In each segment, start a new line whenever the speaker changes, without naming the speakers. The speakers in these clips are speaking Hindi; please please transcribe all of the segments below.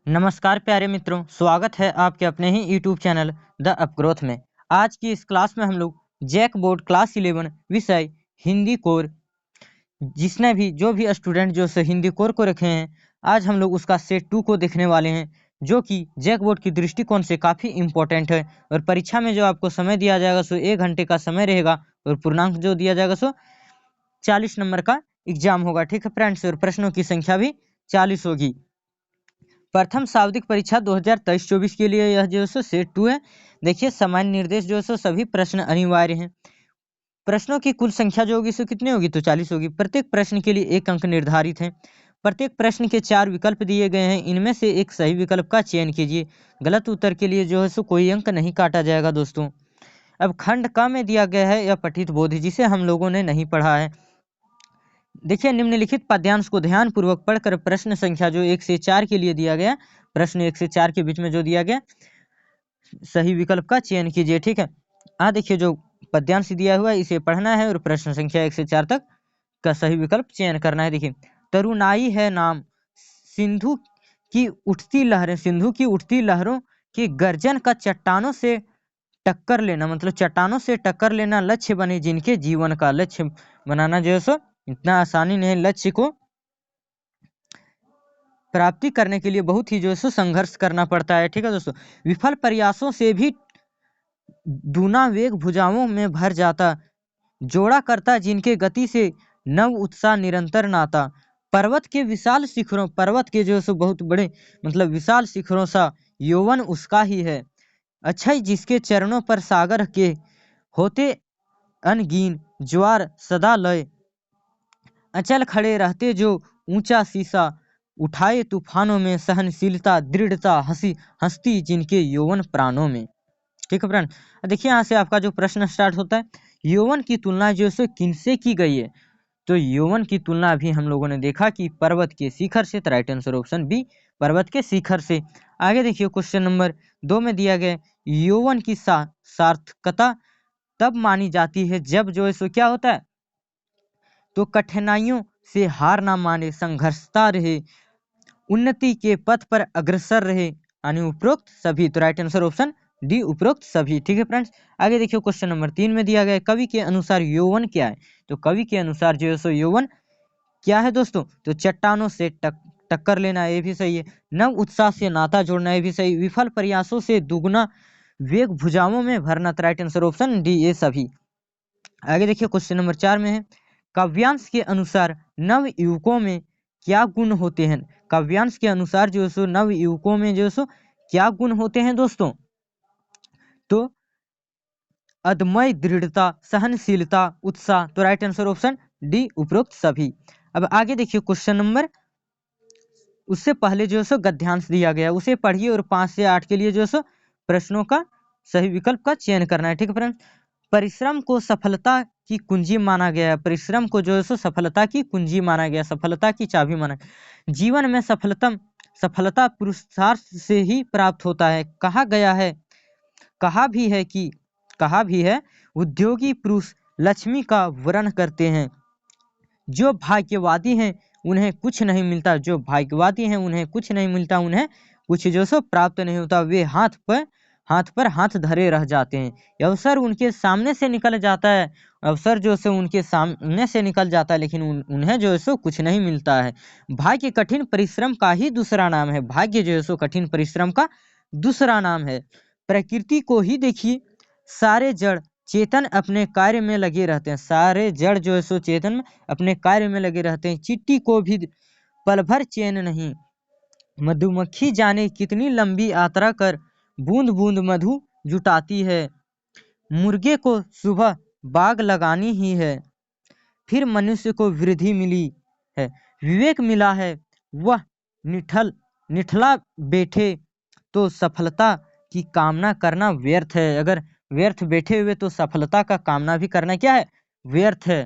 नमस्कार प्यारे मित्रों, स्वागत है आपके अपने ही यूट्यूब चैनल द अपग्रोथ में। आज की इस क्लास में हम लोग जैक बोर्ड क्लास 11 विषय हिंदी कोर, जिसने भी जो भी स्टूडेंट जो से हिंदी कोर को रखे हैं, आज हम लोग उसका सेट 2 को देखने वाले हैं, जो कि जैक बोर्ड की दृष्टिकोण से काफ़ी इम्पोर्टेंट है। और परीक्षा में जो आपको समय दिया जाएगा सो 1 घंटे का समय रहेगा और पूर्णांक जो दिया जाएगा सो 40 नंबर का एग्जाम होगा। ठीक है फ्रेंड्स, और प्रश्नों की संख्या भी 40 होगी। प्रथम शाब्दिक परीक्षा 2023-24 के लिए यह जो है सेट 2 है। देखिए, सामान्य निर्देश जो है सभी प्रश्न अनिवार्य हैं। प्रश्नों की कुल संख्या जो होगी सो कितनी होगी, तो 40 होगी। प्रत्येक प्रश्न के लिए 1 अंक निर्धारित है। प्रत्येक प्रश्न के 4 विकल्प दिए गए हैं, इनमें से एक सही विकल्प का चयन कीजिए। गलत उत्तर के लिए जो है सो कोई अंक नहीं काटा जाएगा दोस्तों। अब खंड क में दिया गया है यह पठित बोध, जिसे हम लोगों ने नहीं पढ़ा है। देखिए, निम्नलिखित पद्यांश को ध्यान पूर्वक पढ़कर प्रश्न संख्या जो 1 से 4 के लिए दिया गया, प्रश्न 1 से 4 के बीच में जो दिया गया, सही विकल्प का चयन कीजिए। ठीक है, देखिए जो पद्यांश दिया हुआ है इसे पढ़ना है और प्रश्न संख्या 1 से 4 तक का सही विकल्प चयन करना है। देखिए, तरुणाई है नाम सिंधु की उठती लहरें, सिंधु की उठती लहरों की गर्जन का चट्टानों से टक्कर लेना, मतलब चट्टानों से टक्कर लेना लक्ष्य बने जिनके जीवन का। लक्ष्य बनाना जो है सो इतना आसानी नहीं, लक्ष्य को प्राप्ति करने के लिए बहुत ही जो है सो संघर्ष करना पड़ता है। ठीक है दोस्तों, विफल प्रयासों से भी दूना वेग भुजाओं में भर जाता, जोड़ा करता जिनके गति से नव उत्साह निरंतर नाता। पर्वत के विशाल शिखरों, पर्वत के जो है सो बहुत बड़े मतलब विशाल शिखरों सा यौवन उसका ही है। अक्षय जिसके चरणों पर सागर के होते अनगीन ज्वार सदा लय, अचल खड़े रहते जो ऊंचा शीशा, उठाए तूफानों में सहनशीलता दृढ़ता हंसती जिनके यौवन प्राणों में। ठीक है फ्रेंड, देखिए यहाँ से आपका जो प्रश्न स्टार्ट होता है, यौवन की तुलना जो है किनसे की गई है, तो यौवन की तुलना अभी हम लोगों ने देखा कि पर्वत के शिखर से। तो राइट आंसर ऑप्शन बी, पर्वत के शिखर से। आगे देखिए, क्वेश्चन नंबर 2 में दिया गया, यौवन की सार्थकता तब मानी जाती है जब जो है सो क्या होता है, तो कठिनाइयों से हार ना माने, संघर्षता रहे, उन्नति के पथ पर अग्रसर रहे, यानी उपरोक्त सभी। तो राइट आंसर ऑप्शन डी, उपरोक्त सभी। ठीक है फ्रेंड्स, आगे देखिए क्वेश्चन नंबर 3 में दिया गया, कवि के अनुसार यौवन क्या है, तो कवि के अनुसार जो है सो यौवन क्या है दोस्तों, तो चट्टानों से टक्कर लेना, ये भी सही है। नव उत्साह से नाता जोड़ना, ये भी सही। विफल प्रयासों से दुगना वेग भुजाओं में भरना, तो राइट आंसर ऑप्शन डी, ये सभी। आगे देखिए क्वेश्चन नंबर 4 में है, काव्यांश के अनुसार नव युवकों में क्या गुण होते हैं, काव्यांश के अनुसार जो है सो नव युवकों में जो है सो क्या गुण होते हैं दोस्तों, तो अदम्य दृढ़ता, सहनशीलता, उत्साह। तो राइट आंसर ऑप्शन डी, उपरोक्त सभी। अब आगे देखिए क्वेश्चन नंबर, उससे पहले जो है सो गद्यांश दिया गया, उसे पढ़िए और 5 से 8 के लिए जो है सो प्रश्नों का सही विकल्प का चयन करना है। ठीक है फ्रेंड्स, परिश्रम को सफलता की कुंजी माना गया, परिश्रम को जो है सो सफलता की कुंजी माना गया, सफलता की चाबी माना गया। जीवन में सफलता पुरुषार्थ से ही प्राप्त होता है। कहा गया है, कहा भी है उद्योगी पुरुष लक्ष्मी का वरण करते हैं, जो भाग्यवादी हैं उन्हें कुछ नहीं मिलता, जो भाग्यवादी हैं उन्हें कुछ नहीं मिलता, उन्हें कुछ जो सो प्राप्त नहीं होता, वे हाथ पर हाथ धरे रह जाते हैं। अवसर उनके सामने से निकल जाता है, अवसर जो से उनके सामने से निकल जाता है, लेकिन उन्हें जो है सो कुछ नहीं मिलता है। भाग्य कठिन परिश्रम का ही दूसरा नाम है, भाग्य जो है सो कठिन परिश्रम का दूसरा नाम है। प्रकृति को ही देखिए, सारे जड़ चेतन अपने कार्य में लगे रहते हैं, सारे जड़ जो है सो चेतन में अपने कार्य में लगे रहते हैं। चिट्टी को भी पल भर चैन नहीं, मधुमक्खी जाने कितनी लंबी यात्रा कर बूंद बूंद मधु जुटाती है। मुर्गे को सुबह बाग लगानी ही है, फिर मनुष्य को वृद्धि मिली है। विवेक मिला है, वह निठला बैठे तो सफलता की कामना करना व्यर्थ है। अगर व्यर्थ बैठे हुए तो सफलता का कामना भी करना क्या है, व्यर्थ है।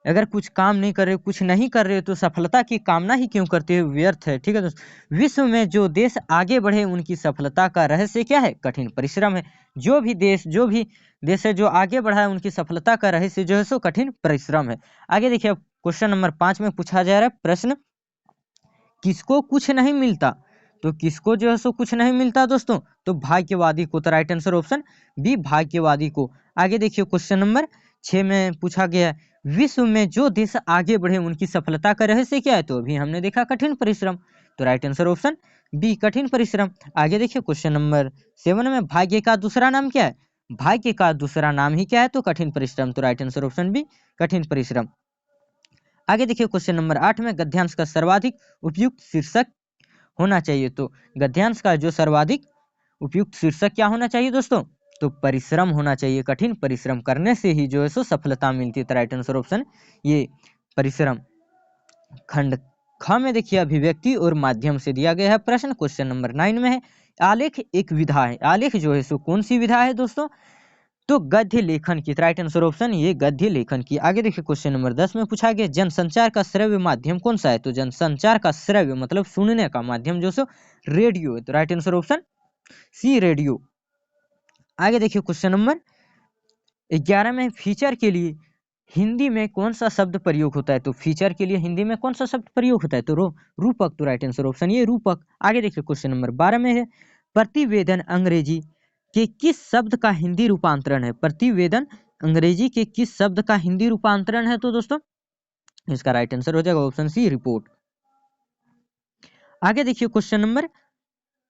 अगर कुछ काम नहीं कर रहे, कुछ नहीं कर रहे, तो सफलता की कामना ही क्यों करते हो, व्यर्थ है। ठीक है दोस्तों, विश्व में जो देश आगे बढ़े उनकी सफलता का रहस्य क्या है, कठिन परिश्रम है। जो भी देश है जो आगे बढ़ा है उनकी सफलता का रहस्य जो है सो कठिन परिश्रम है। आगे देखिए क्वेश्चन नंबर 5 में पूछा जा रहा है प्रश्न, किसको कुछ नहीं मिलता, तो किसको जो है सो कुछ नहीं मिलता दोस्तों, तो भाग्यवादी को। तो राइट आंसर ऑप्शन बी भाग्यवादी को। आगे देखिए क्वेश्चन नंबर 6 में पूछा गया है, विश्व में जो देश आगे बढ़े उनकी सफलता का रहस्य क्या है, तो अभी हमने देखा कठिन परिश्रम। तो राइट आंसर ऑप्शन बी कठिन परिश्रम। आगे देखिए क्वेश्चन नंबर 7 में, भाग्य का दूसरा नाम क्या है, भाग्य का दूसरा नाम ही क्या है, तो कठिन परिश्रम। तो राइट आंसर ऑप्शन बी कठिन परिश्रम। आगे देखिए क्वेश्चन नंबर 8 में, गद्यांश का सर्वाधिक उपयुक्त शीर्षक होना चाहिए, तो गद्यांश का जो सर्वाधिक उपयुक्त शीर्षक क्या होना चाहिए दोस्तों, तो परिश्रम होना चाहिए। कठिन परिश्रम करने से ही जो है सो सफलता मिलती है। तो राइट आंसर ऑप्शन ये परिश्रम। खंड ख में देखिए, अभिव्यक्ति और माध्यम से दिया गया है प्रश्न। क्वेश्चन नंबर 9 में है, आलेख एक विधा है, आलेख जो है सो कौन सी विधा है दोस्तों, तो गद्य लेखन की। राइट आंसर ऑप्शन ये गद्य लेखन की। आगे देखिए क्वेश्चन नंबर 10 में पूछा गया, जनसंचार का श्रव्य माध्यम कौन सा है, तो जनसंचार का श्रव्य मतलब सुनने का माध्यम जो सो रेडियो है। तो right answer option C radio. आगे देखिए क्वेश्चन नंबर 11 में, फीचर के लिए हिंदी में कौन सा शब्द प्रयोग होता है, तो फीचर के लिए हिंदी में कौन सा शब्द प्रयोग होता है, तो रूपक। तो राइट आंसर ऑप्शन ये रूपक। आगे देखिए क्वेश्चन नंबर 12 में है, प्रतिवेदन अंग्रेजी के किस शब्द का हिंदी रूपांतरण है, प्रतिवेदन अंग्रेजी के किस शब्द का हिंदी रूपांतरण है, तो दोस्तों इसका राइट आंसर हो जाएगा ऑप्शन सी रिपोर्ट। आगे देखिए क्वेश्चन नंबर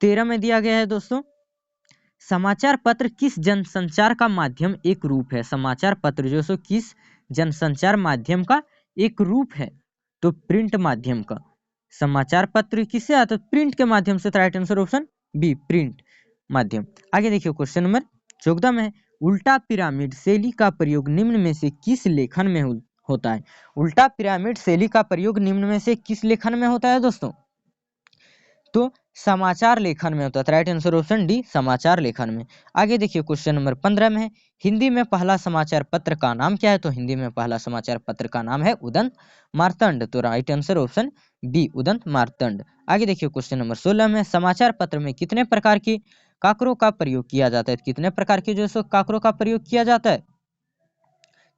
13 में दिया गया है दोस्तों, समाचार पत्र किस जनसंचार का माध्यम एक रूप है, समाचार पत्र जो सो किस जनसंचार माध्यम का एक रूप है, तो प्रिंट माध्यम का। समाचार पत्र किससे आता है, प्रिंट के माध्यम से। Right answer option B print माध्यम। आगे देखिए क्वेश्चन नंबर 14 में है, उल्टा पिरामिड शैली का प्रयोग निम्न में से किस लेखन में होता है, उल्टा पिरामिड शैली का प्रयोग निम्न में से किस लेखन में होता है दोस्तों, तो समाचार लेखन में होता है। राइट आंसर ऑप्शन डी समाचार लेखन में। आगे देखिए क्वेश्चन नंबर 15 में है, हिंदी में पहला समाचार पत्र का नाम क्या है, तो हिंदी में पहला समाचार पत्र का नाम है उदंत मार्तंड। तो right answer option B Udant Martand. आगे देखिए क्वेश्चन नंबर 16 में, समाचार पत्र में कितने प्रकार के काकरों का प्रयोग किया जाता है, कितने प्रकार के जो सो काकरों का प्रयोग किया जाता है,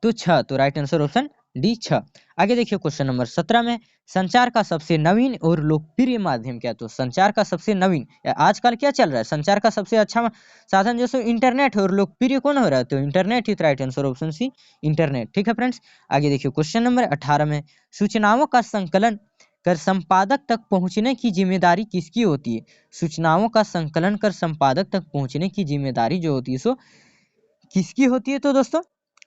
तो 6। तो राइट आंसर ऑप्शन डी 6। आगे देखिए क्वेश्चन नंबर 17 में, संचार का सबसे नवीन और लोकप्रिय माध्यम क्या है, तो संचार का सबसे नवीन आजकल क्या चल रहा है, संचार का सबसे अच्छा साधन जैसे इंटरनेट है, और लोकप्रिय कौन हो रहा है, तो इंटरनेट ही। Right answer option C internet. ठीक है फ्रेंड्स। आगे देखिए क्वेश्चन नंबर 18 में, सूचनाओं का संकलन कर संपादक तक पहुंचने की जिम्मेदारी किसकी होती है, सूचनाओं का संकलन कर संपादक तक पहुंचने की जिम्मेदारी जो होती है सो किसकी होती है, तो दोस्तों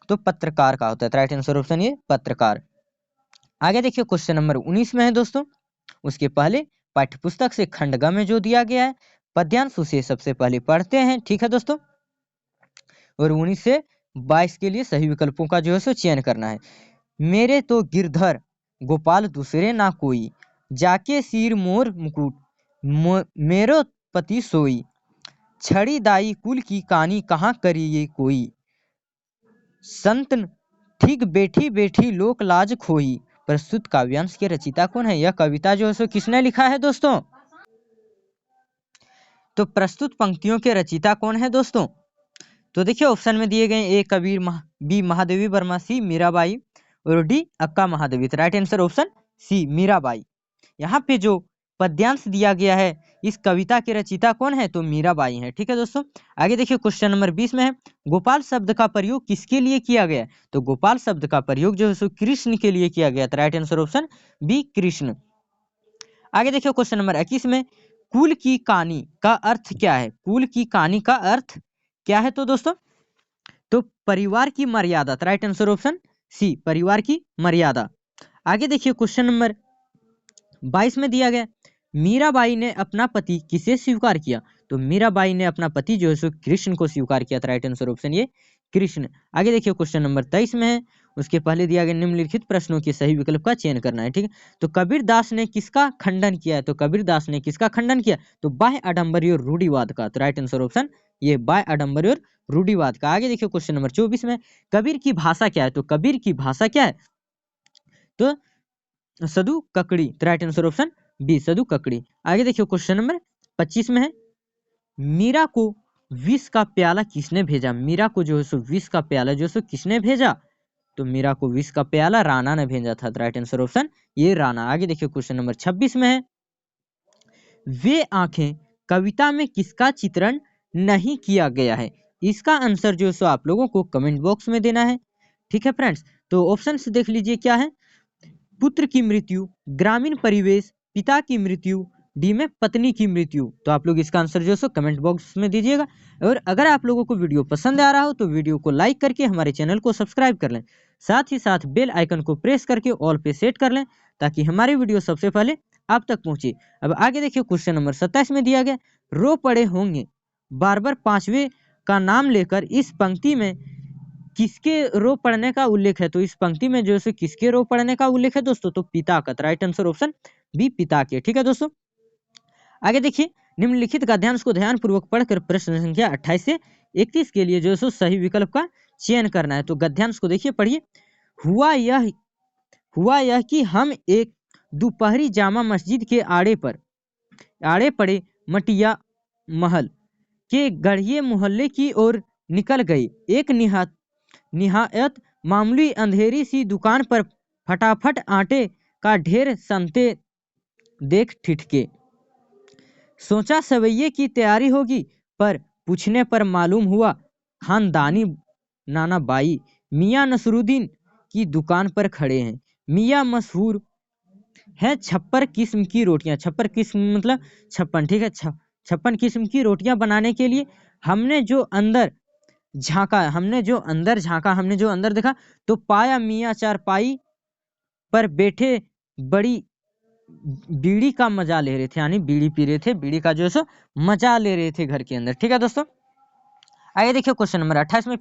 तो पत्रकार का होता है। राइट आंसर ऑप्शन ये पत्रकार। आगे देखिए क्वेश्चन नंबर 19 में है दोस्तों, उसके पहले पाठ्यपुस्तक से खंड ग में जो दिया गया है पद्यांश उसे सबसे पहले पढ़ते हैं। ठीक है दोस्तों, और 19 से 22 के लिए सही विकल्पों का जो है सो चयन करना है। मेरे तो गिरधर गोपाल दूसरे ना कोई, जाके सिर मोर मुकुट मेरो पति सोई, छड़ी दाई कुल की कहानी कहाँ करी ये कोई, संत ठीक बैठी बैठी लोक लाज खोई। प्रस्तुत काव्यांश के रचयिता कौन है, यह कविता जो है सो किसने लिखा है दोस्तों, तो प्रस्तुत पंक्तियों के रचयिता कौन है दोस्तों, तो देखिए ऑप्शन में दिए गए, A Kabir, B Mahadevi Varma, C Mirabai और D Akka Mahadevi. Right answer option C Mirabai. यहाँ पे जो पद्यांश दिया गया है इस कविता के रचयिता कौन है, तो मीराबाई है। ठीक है दोस्तों। आगे देखिए क्वेश्चन नंबर 20 में है, गोपाल शब्द का प्रयोग किसके लिए किया गया, तो गोपाल शब्द का प्रयोग जो है सो कृष्ण के लिए किया गया था। Right answer option B Krishna. आगे देखिए क्वेश्चन नंबर 21 में, कुल की कहानी का अर्थ क्या है, कुल की कहानी का अर्थ क्या है, तो दोस्तों तो परिवार की मर्यादा। राइट आंसर ऑप्शन सी परिवार की मर्यादा। आगे देखिए क्वेश्चन नंबर 22 में दिया गया, मीराबाई ने अपना पति किसे स्वीकार किया, तो मीराबाई ने अपना पति जो है सो कृष्ण को स्वीकार किया था। राइट आंसर ऑप्शन ये कृष्ण। आगे देखिए क्वेश्चन नंबर 23 में है, उसके पहले दिया गया निम्नलिखित प्रश्नों के सही विकल्प का चयन करना है। ठीक है, तो कबीर दास ने किसका खंडन किया है, तो कबीर दास ने किसका खंडन किया, तो बाह्य आडंबरी और रूढ़िवाद का। तो राइट आंसर ऑप्शन ये बाह्य आडंबरी और रूढ़िवाद का। आगे देखिए क्वेश्चन नंबर 24 में, कबीर की भाषा क्या है, तो कबीर की भाषा क्या है, तो सदु ककड़ी। तो राइट आंसर ऑप्शन बी सदु ककड़ी। आगे देखिए क्वेश्चन नंबर 25 में है, मीरा को विष का प्याला किसने भेजा, मीरा को जो है सो विष का प्याला जो है सो किसने भेजा, तो मीरा को विष का प्याला राणा ने भेजा था। राइट आंसर ऑप्शन ये राणा। आगे देखिए क्वेश्चन नंबर 26 में है, वे आंखें कविता में किसका चित्रण नहीं किया गया है? इसका आंसर जो है सो आप लोगों को कमेंट बॉक्स में देना है। ठीक है फ्रेंड्स, तो ऑप्शन देख लीजिए क्या है। पुत्र की मृत्यु, ग्रामीण परिवेश, पिता की मृत्यु, डी में पत्नी की मृत्यु। तो आप लोग इसका आंसर जो है सो कमेंट बॉक्स में दीजिएगा। और अगर आप लोगों को वीडियो पसंद आ रहा हो तो वीडियो को लाइक करके हमारे चैनल को सब्सक्राइब कर लें, साथ ही साथ बेल आइकन को प्रेस करके ऑल पे सेट कर लें ताकि हमारी वीडियो सबसे पहले आप तक पहुंचे। अब आगे देखिए क्वेश्चन नंबर 27 में दिया गया, रो पड़े होंगे बार बार पांचवे का नाम लेकर इस पंक्ति में किसके रो पढ़ने का उल्लेख है? तो इस पंक्ति में जो है किसके रो पढ़ने का उल्लेख है दोस्तों? तो पिता का। राइट आंसर ऑप्शन बी पिता के। ठीक है दोस्तों, आगे देखिए, निम्नलिखित गद्यांश को ध्यानपूर्वक पढ़कर प्रश्न संख्या 28 से 31 के लिए जो है सही विकल्प का चयन करना है। तो गद्यांश को देखिए, पढ़िए। हुआ यह कि हम एक दोपहरी जामा मस्जिद के आड़े पड़े मटिया महल के गढ़िए मोहल्ले की ओर निकल गए। एक निहायत मामूली अंधेरी सी दुकान पर फटाफट आटे का ढेर सनते देख ठिठके। सोचा सवैये की तैयारी होगी, पर पूछने पर मालूम हुआ खानदानी नाना बाई मियाँ नसरुद्दीन की दुकान पर खड़े हैं। मियाँ मशहूर है छप्पर किस्म की रोटियां। छप्पर किस्म मतलब छप्पन। ठीक है, 56 किस्म की रोटियां बनाने के लिए हमने जो अंदर झांका, हमने जो अंदर देखा तो पाया मियाँ चारपाई पर बैठे बड़ी बीड़ी का मजा ले रहे थे, यानी बीड़ी पी रहे थे, बीड़ी का जो है सो मजा ले रहे थे घर के अंदर। ठीक है दोस्तों, आगे देखिए क्वेश्चन नंबर 28 में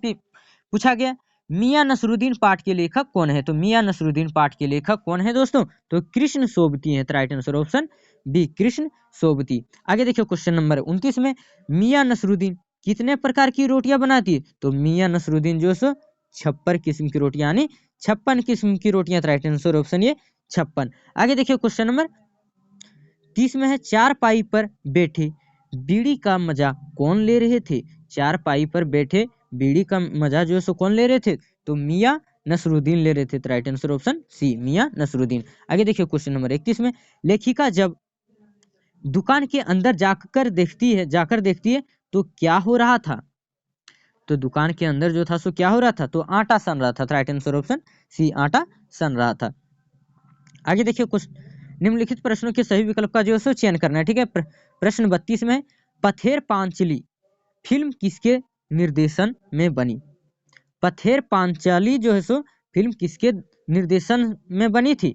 पूछा गया, मियाँ नसरुद्दीन पाठ के लेखक कौन है? तो मियाँ नसरुद्दीन पाठ के लेखक कौन है दोस्तों? तो कृष्ण सोबती है। Right answer option B Krishna Sobti. आगे देखिए क्वेश्चन नंबर 29 में, मियाँ नसरुद्दीन कितने प्रकार की रोटियां बनाती है? तो मियाँ नसरुद्दीन जो सो 56 किस्म की रोटियां, यानी 56 किस्म की रोटियां। राइट आंसर ऑप्शन ये 56। आगे देखिए क्वेश्चन नंबर 30 में है, चार पाई पर बैठे बीड़ी का मजा कौन ले रहे थे? चार पाई पर बैठे बीड़ी का मजा जो है सो कौन ले रहे थे? तो मियाँ नसरुद्दीन ले रहे थे। राइट आंसर ऑप्शन सी मियाँ नसरुद्दीन। आगे देखिए क्वेश्चन नंबर 31 में, लेखिका जब दुकान के अंदर जाकर देखती है तो क्या हो रहा था? तो दुकान के अंदर जो था सो क्या हो रहा था? तो आटा सन रहा था। राइट आंसर ऑप्शन सी आटा सन रहा था। आगे देखिए कुछ निम्नलिखित प्रश्नों के सही विकल्प का जो है चयन करना है। ठीक है, प्रश्न 32 में, पथेर पांचाली फिल्म किसके निर्देशन में बनी? पथेर पांचाली जो है सो फिल्म किसके निर्देशन में बनी थी?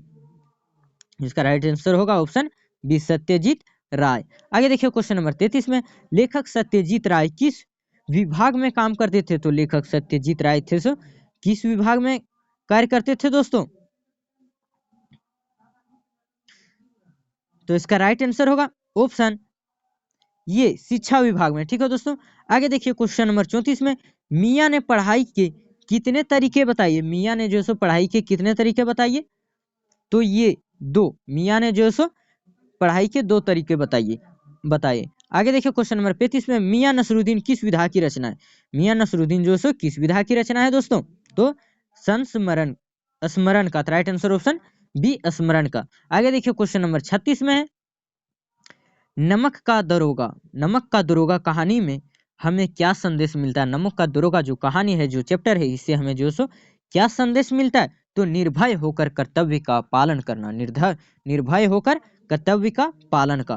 जिसका राइट आंसर होगा ऑप्शन बी सत्यजीत राय। आगे देखिए क्वेश्चन नंबर 33 में, लेखक सत्यजीत राय किस विभाग में काम करते थे? तो लेखक सत्यजीत राय थे सो किस विभाग में कार्य करते थे दोस्तों? तो इसका राइट आंसर होगा ऑप्शन ये शिक्षा विभाग में। ठीक है दोस्तों, आगे देखिए क्वेश्चन नंबर 34 में, मियाँ ने पढ़ाई के कितने तरीके बताइए? मियाँ ने जो सो पढ़ाई के कितने तरीके बताइए? तो ये दो, मियाँ ने जो सो पढ़ाई के दो तरीके बताइए। आगे देखिए क्वेश्चन नंबर 35 में, मियाँ नसरुद्दीन किस विधा की रचना है? मियाँ नसरुद्दीन जो सो किस विधा की रचना है दोस्तों? तो स्मरण का। राइट आंसर ऑप्शन बी स्मरण का। आगे देखिए क्वेश्चन नंबर 36 में है, नमक का दरोगा कहानी में हमें क्या संदेश मिलता है? नमक का दरोगा जो कहानी है, जो चैप्टर है, इससे हमें जो सो क्या संदेश मिलता है? तो निर्भय होकर कर्तव्य का पालन करना। निर्भय होकर कर्तव्य का पालन का।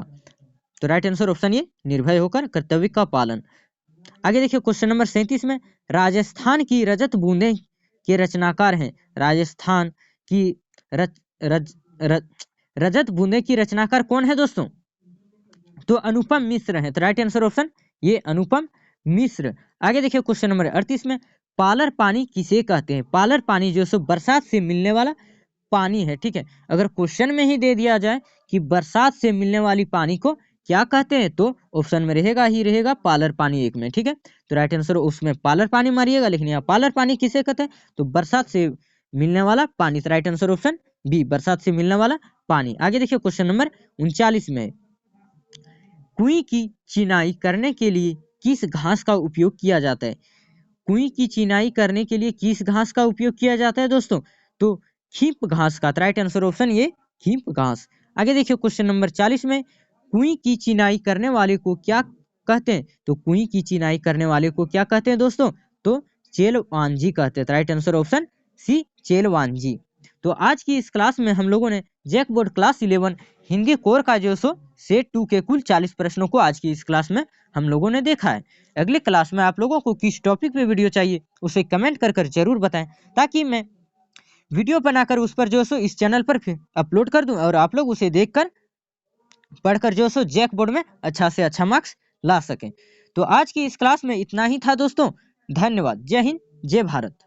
तो राइट आंसर ऑप्शन ये निर्भय होकर कर्तव्य का पालन। आगे देखिए क्वेश्चन नंबर 37 में, राजस्थान की रजत बूंदे के रचनाकार हैं। राजस्थान की रजत बूंदे की रचनाकार कौन है दोस्तों? तो अनुपम मिश्र है। तो राइट आंसर ऑप्शन ये अनुपम मिश्र। आगे देखिए क्वेश्चन नंबर 38 में, पालर पानी किसे कहते हैं? पालर पानी जो सो बरसात से मिलने वाला पानी है। ठीक है, अगर क्वेश्चन में ही दे दिया जाए कि बरसात से मिलने वाली पानी को क्या कहते हैं, तो ऑप्शन में रहेगा पालर पानी एक में। ठीक है, तो राइट आंसर उसमें पालर पानी मारिएगा, लेकिन यहाँ पालर पानी किसे कहते हैं? तो बरसात से मिलने वाला पानी। राइट आंसर ऑप्शन बी बरसात से मिलने वाला पानी। आगे देखिए क्वेश्चन नंबर 39 में, कुई की चिनाई करने के लिए किस घास का उपयोग किया जाता है? कुई की चिनाई करने के लिए किस घास का उपयोग किया जाता है दोस्तों? तो खींप घास का। राइट आंसर ऑप्शन ये खींप घास। आगे देखिए क्वेश्चन नंबर 40 में, कुई की चिनाई करने वाले को क्या कहते हैं? तो कुई की चिनाई करने वाले को क्या कहते हैं दोस्तों? तो चेलवांजी कहते हैं। Right answer option C, Chelvanji. तो आज की इस क्लास में हम लोगों ने JAC board class 11 Hindi core का जो सो सेट 2 के कुल 40 प्रश्नों को आज की इस क्लास में हम लोगों ने देखा है। अगले क्लास में आप लोगों को किस टॉपिक पे वीडियो चाहिए उसे कमेंट कर जरूर बताएं, ताकि मैं वीडियो बनाकर उस पर जो सो इस चैनल पर फिर अपलोड कर दूं और आप लोग उसे देखकर पढ़कर जो सो जैक बोर्ड में अच्छा से अच्छा मार्क्स ला सकें। तो आज की इस क्लास में इतना ही था दोस्तों। धन्यवाद। जय हिंद, जय भारत।